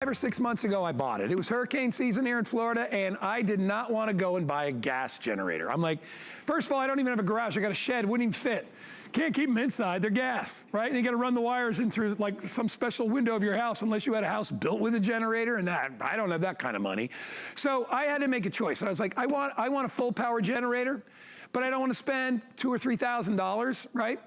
5 or 6 months ago, I bought it. It was hurricane season here in Florida, and I did not want to go and buy a gas generator. I'm like, first of all, I don't even have a garage. I got a shed, wouldn't even fit. Can't keep them inside, they're gas, right? And you got to run the wires in through like some special window of your house unless you had a house built with a generator, and that, I don't have that kind of money. So I had to make a choice, and I was like, I want a full power generator, but I don't want to spend $2,000 or $3,000, right?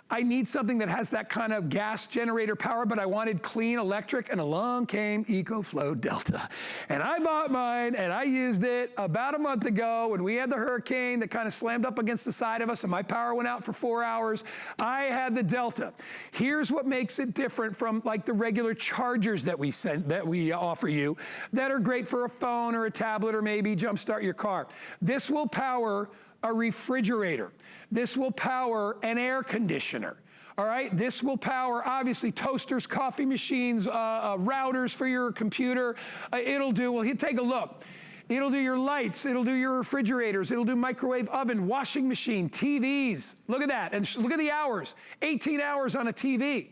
I need something that has that kind of gas generator power, but I wanted clean electric, and along came EcoFlow DELTA. And I bought mine, and I used it about a month ago when we had the hurricane that kind of slammed up against the side of us, and my power went out for 4 hours. I had the Delta. Here's what makes it different from like the regular chargers that we offer you that are great for a phone or a tablet or maybe jumpstart your car. This will power a refrigerator. This will power an air conditioner. All right, this will power, obviously, toasters, coffee machines, routers for your computer. It'll do, well, take a look. It'll do your lights, it'll do your refrigerators, it'll do microwave oven, washing machine, TVs. Look at that, and look at the hours, 18 hours on a TV.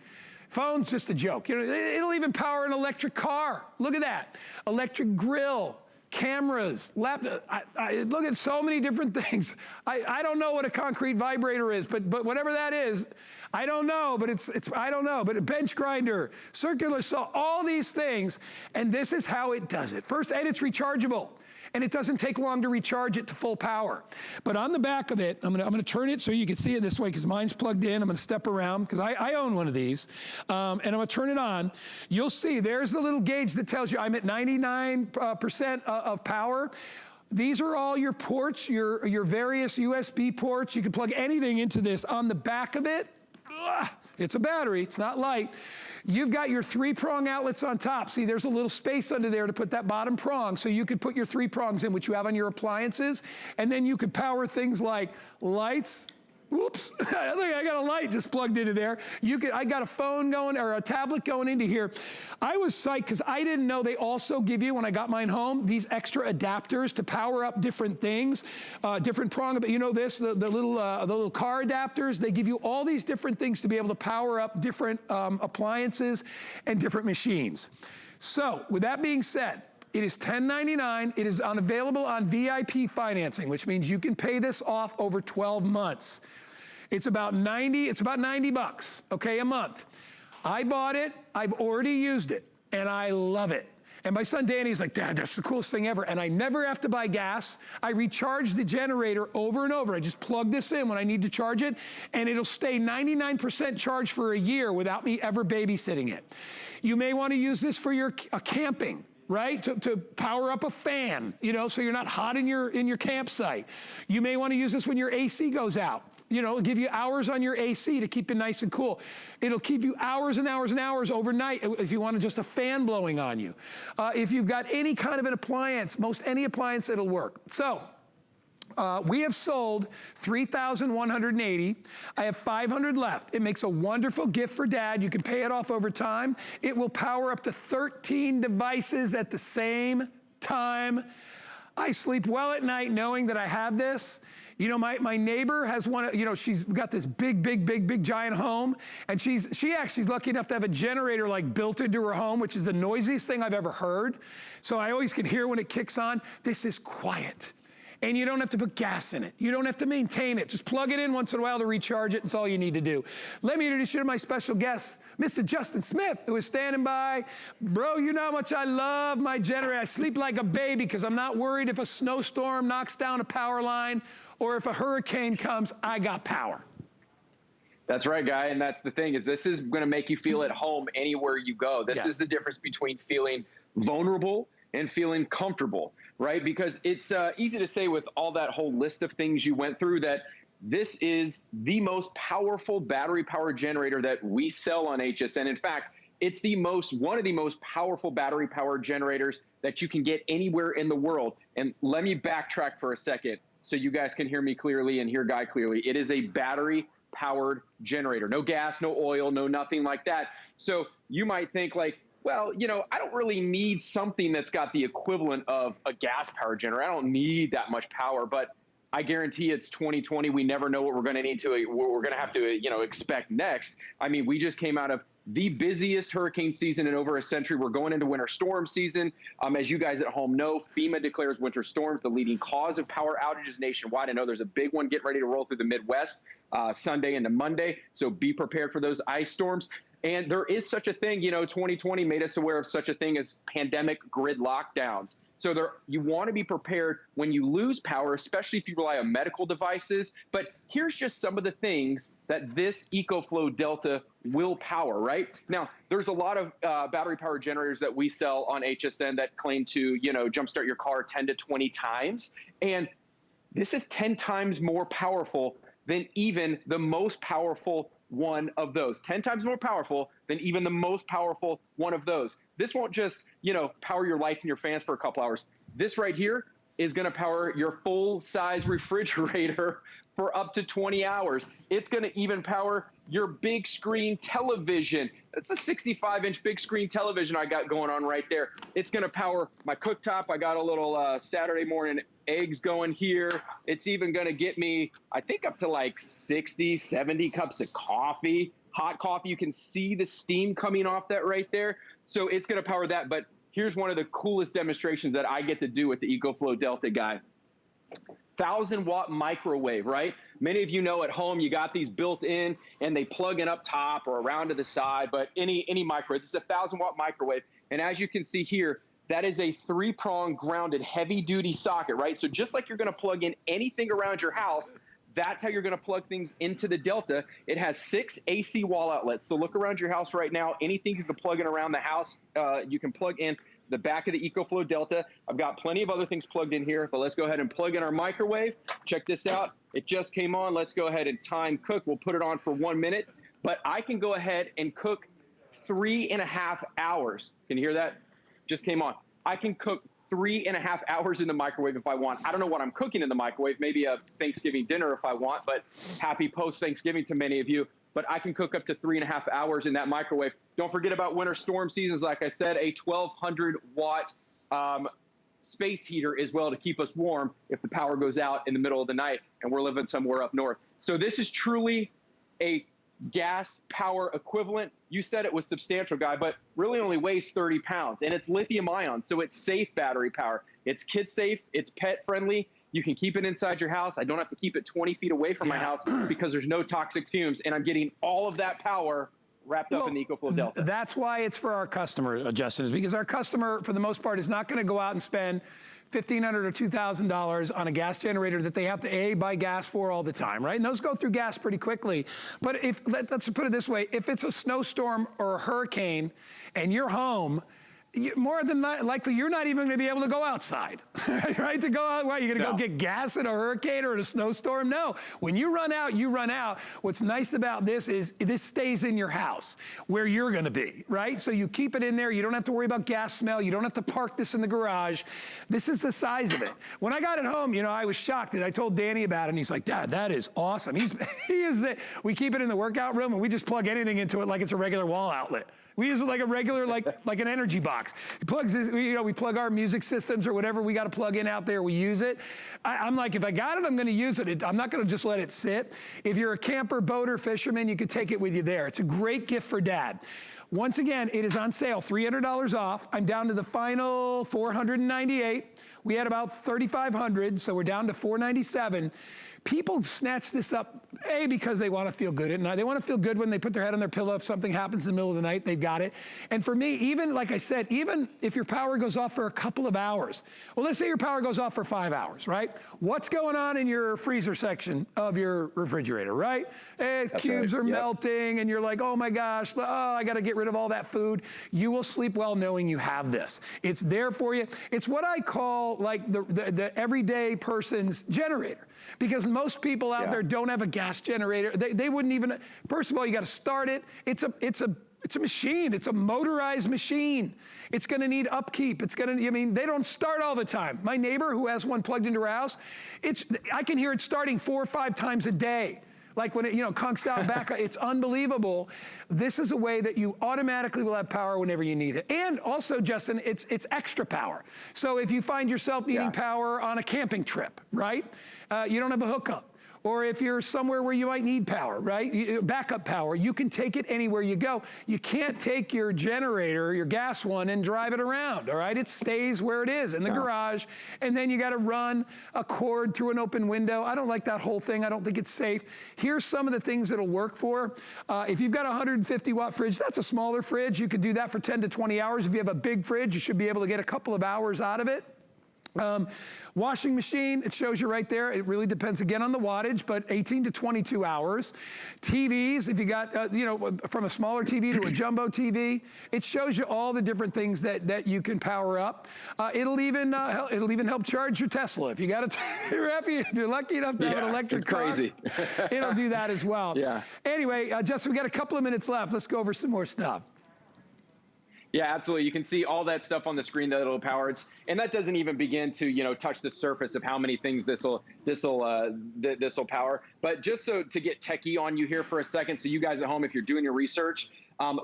Phone's just a joke. You know, it'll even power an electric car. Look at that, electric grill. Cameras, laptop, look at so many different things. I don't know what a concrete vibrator is, but whatever that is, I don't know, but I don't know, but a bench grinder, circular saw, all these things, and this is how it does it. First, and it's rechargeable. And it doesn't take long to recharge it to full power. But on the back of it, I'm gonna turn it so you can see it this way because mine's plugged in. I'm gonna step around because I own one of these. And I'm gonna turn it on. You'll see there's the little gauge that tells you I'm at 99% of power. These are all your ports, your various USB ports. You can plug anything into this. On the back of it, it's a battery, it's not light. You've got your 3-prong outlets on top. See, there's a little space under there to put that bottom prong, so you could put your 3 prongs in, which you have on your appliances, and then you could power things like lights. Whoops, look, I got a light just plugged into there. I got a phone going, or a tablet going into here. I was psyched because I didn't know they also give you, when I got mine home, these extra adapters to power up different things, different prong, but you know this, the little car adapters, they give you all these different things to be able to power up different appliances and different machines. So, with that being said, it is $10.99. It is available on VIP financing, which means you can pay this off over 12 months. It's about 90 bucks, okay, a month. I bought it, I've already used it, and I love it. And my son Danny is like, Dad, that's the coolest thing ever. And I never have to buy gas. I recharge the generator over and over. I just plug this in when I need to charge it, and it'll stay 99% charged for a year without me ever babysitting it. You may want to use this for your camping. Right, to power up a fan, you know, so you're not hot in your campsite. You may want to use this when your AC goes out. You know, it'll give you hours on your AC to keep it nice and cool. It'll keep you hours and hours and hours overnight if you want just a fan blowing on you. If you've got any kind of an appliance, most any appliance, it'll work. So, we have sold 3,180. I have 500 left. It makes a wonderful gift for Dad. You can pay it off over time. It will power up to 13 devices at the same time. I sleep well at night knowing that I have this. You know, my neighbor has one, you know, she's got this big giant home, and she actually's lucky enough to have a generator like built into her home, which is the noisiest thing I've ever heard. So I always can hear when it kicks on. This is quiet. And you don't have to put gas in it. You don't have to maintain it. Just plug it in once in a while to recharge it. It's all you need to do. Let me introduce you to my special guest, Mr. Justin Smith, who is standing by. Bro, you know how much I love my generator. I sleep like a baby because I'm not worried if a snowstorm knocks down a power line or if a hurricane comes, I got power. That's right, Guy, and that's the thing, is this is going to make you feel at home anywhere you go. This is the difference between feeling vulnerable and feeling comfortable, right? Because it's easy to say with all that whole list of things you went through that this is the most powerful battery-powered generator that we sell on HSN. In fact, it's one of the most powerful battery-powered generators that you can get anywhere in the world. And let me backtrack for a second so you guys can hear me clearly and hear Guy clearly. It is a battery-powered generator. No gas, no oil, no nothing like that. So you might think like, well, you know, I don't really need something that's got the equivalent of a gas-powered generator. I don't need that much power, but I guarantee it's 2020. We never know what we're going to need to, what we're going to have to, you know, expect next. I mean, we just came out of the busiest hurricane season in over a century. We're going into winter storm season. As you guys at home know, FEMA declares winter storms the leading cause of power outages nationwide. I know there's a big one getting ready to roll through the Midwest Sunday into Monday, so be prepared for those ice storms. And there is such a thing, 2020 made us aware of such a thing as pandemic grid lockdowns. So you want to be prepared when you lose power, especially if you rely on medical devices. But here's just some of the things that this EcoFlow Delta will power, right? Now, there's a lot of battery-powered generators that we sell on HSN that claim to, jumpstart your car 10 to 20 times. And this is 10 times more powerful than even the most powerful one of those. 10 times more powerful than even the most powerful one of those. This won't just, power your lights and your fans for a couple hours. This right here is going to power your full-size refrigerator for up to 20 hours. It's going to even power your big screen television. It's a 65-inch big screen television I got going on right there. It's going to power my cooktop. I got a little Saturday morning eggs going here. It's even going to get me, I think, up to like 60, 70 cups of coffee, hot coffee. You can see the steam coming off that right there. So it's going to power that. But here's one of the coolest demonstrations that I get to do with the EcoFlow Delta guy. 1,000-watt microwave, right? Many of you know at home you got these built in and they plug in up top or around to the side, but any microwave. This is a 1,000-watt microwave. And as you can see here, that is a 3-prong grounded heavy-duty socket, right? So just like you're going to plug in anything around your house, that's how you're going to plug things into the Delta. It has 6 AC wall outlets. So look around your house right now. Anything you can plug in around the house, you can plug in the back of the EcoFlow Delta. I've got plenty of other things plugged in here, but let's go ahead and plug in our microwave. Check this out. It just came on. Let's go ahead and time cook. We'll put it on for 1 minute, but I can go ahead and cook 3.5 hours. Can you hear that? Just came on. I can cook 3.5 hours in the microwave if I want. I don't know what I'm cooking in the microwave, maybe a Thanksgiving dinner if I want, but happy post-Thanksgiving to many of you. But I can cook up to 3.5 hours in that microwave. Don't forget about winter storm seasons. Like I said, a 1,200-watt space heater as well to keep us warm if the power goes out in the middle of the night and we're living somewhere up north. So this is truly a gas power equivalent. You said it was substantial, guy, but really only weighs 30 pounds. And it's lithium ion, so it's safe battery power. It's kid safe. It's pet friendly. You can keep it inside your house. I don't have to keep it 20 feet away from my house because there's no toxic fumes. And I'm getting all of that power wrapped up in the EcoFlow Delta. That's why it's for our customer, Justin, is because our customer, for the most part, is not going to go out and spend $1,500 or $2,000 on a gas generator that they have to buy gas for all the time, right? And those go through gas pretty quickly. But let's put it this way, if it's a snowstorm or a hurricane and you're home, more than likely, you're not even going to be able to go outside, right? To go out, what, you're going to go get gas in a hurricane or in a snowstorm? No. When you run out, you run out. What's nice about this is this stays in your house where you're going to be, right? So you keep it in there. You don't have to worry about gas smell. You don't have to park this in the garage. This is the size of it. When I got it home, I was shocked, and I told Danny about it, and he's like, Dad, that is awesome. We keep it in the workout room, and we just plug anything into it like it's a regular wall outlet. We use it like a regular, like an energy box. It plugs, we plug our music systems or whatever we got to plug in out there. We use it. I'm like, if I got it, I'm going to use it. I'm not going to just let it sit. If you're a camper, boater, fisherman, you could take it with you there. It's a great gift for Dad. Once again, it is on sale, $300 off. I'm down to the final $498. We had about 3,500, so we're down to $497. People snatch this up, because they want to feel good at night. They want to feel good when they put their head on their pillow. If something happens in the middle of the night, they've got it. And for me, even, like I said, even if your power goes off for a couple of hours, well, let's say your power goes off for 5 hours, right? What's going on in your freezer section of your refrigerator, right? Cubes are melting, and you're like, oh my gosh, I got to get rid of all that food. You will sleep well knowing you have this. It's there for you. It's what I call like the everyday person's generator, because most people out there don't have a gas generator. They wouldn't even, first of all, you got to start it. It's a machine. It's a motorized machine. It's going to need upkeep. They don't start all the time. My neighbor who has one plugged into her house, I can hear it starting 4 or 5 times a day. Like when it, conks out back, it's unbelievable. This is a way that you automatically will have power whenever you need it. And also, Justin, it's extra power. So if you find yourself needing power on a camping trip, right? You don't have a hookup. or if you're somewhere where you might need power, right? Backup power, you can take it anywhere you go. You can't take your generator, your gas one, and drive it around, all right? It stays where it is, in the garage, and then you gotta run a cord through an open window. I don't like that whole thing. I don't think it's safe. Here's some of the things it'll work for. If you've got a 150-watt fridge, that's a smaller fridge. You could do that for 10 to 20 hours. If you have a big fridge, you should be able to get a couple of hours out of it. Washing machine, it shows you right there. It really depends again on the wattage, but 18 to 22 hours. TVs, if you got, you know, from a smaller TV to a jumbo TV, it shows you all the different things that you can power up. It'll even help charge your Tesla. If you got a, if you're lucky enough to have an electric car, crazy. It'll do that as well. Yeah. Anyway, Justin, we got a couple of minutes left. Let's go over some more stuff. Yeah, absolutely. You can see all that stuff on the screen that it'll power. And that doesn't even begin to, you know, touch the surface of how many things this'll power. But just so to get techie on you here for a second, so you guys at home, if you're doing your research,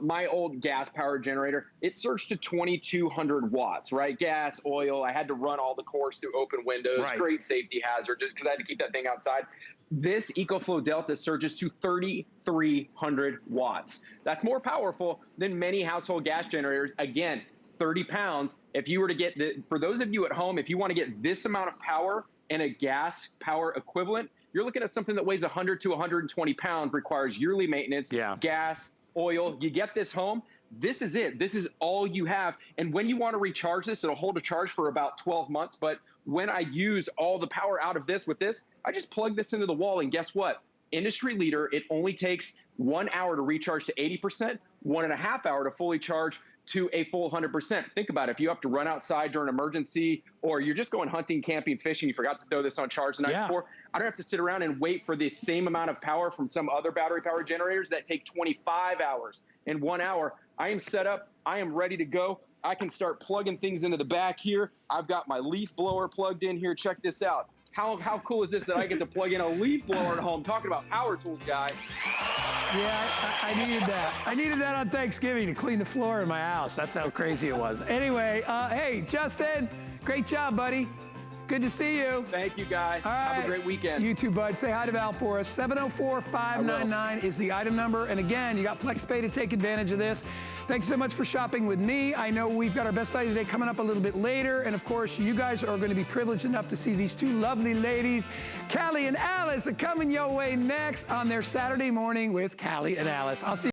my old gas powered generator, it surged to 2,200 watts, right? Gas, oil. I had to run all the cores through open windows. Right. Great safety hazard just because I had to keep that thing outside. This EcoFlow DELTA surges to 3,300 watts. That's more powerful than many household gas generators. Again, 30 pounds. If you were to get for those of you at home, if you want to get this amount of power in a gas power equivalent, you're looking at something that weighs 100 to 120 pounds, requires yearly maintenance, gas, oil. You get this home, this is it. This is all you have. And when you want to recharge this, it'll hold a charge for about 12 months. But when I used all the power out of this with this, I just plugged this into the wall. And guess what? Industry leader, it only takes 1 hour to recharge to 80%, 1.5 hours to fully charge to a full 100%. Think about it. If you have to run outside during an emergency, or you're just going hunting, camping, fishing, you forgot to throw this on charge the night before, I don't have to sit around and wait for the same amount of power from some other battery powered generators that take 25 hours. In 1 hour, I am set up. I am ready to go. I can start plugging things into the back here. I've got my leaf blower plugged in here. Check this out. How cool is this that I get to plug in a leaf blower at home? Talking about power tools, guy. Yeah, I needed that. I needed that on Thanksgiving to clean the floor in my house. That's how crazy it was. Anyway, hey, Justin, great job, buddy. Good to see you. Thank you, guys. All right. Have a great weekend. You too, bud. Say hi to Val for us. 704-599 is the item number. And again, you got FlexPay to take advantage of this. Thanks so much for shopping with me. I know we've got our Best Value Today coming up a little bit later. And of course, you guys are going to be privileged enough to see these two lovely ladies. Callie and Alice are coming your way next on their Saturday morning with Callie and Alice. I'll see you.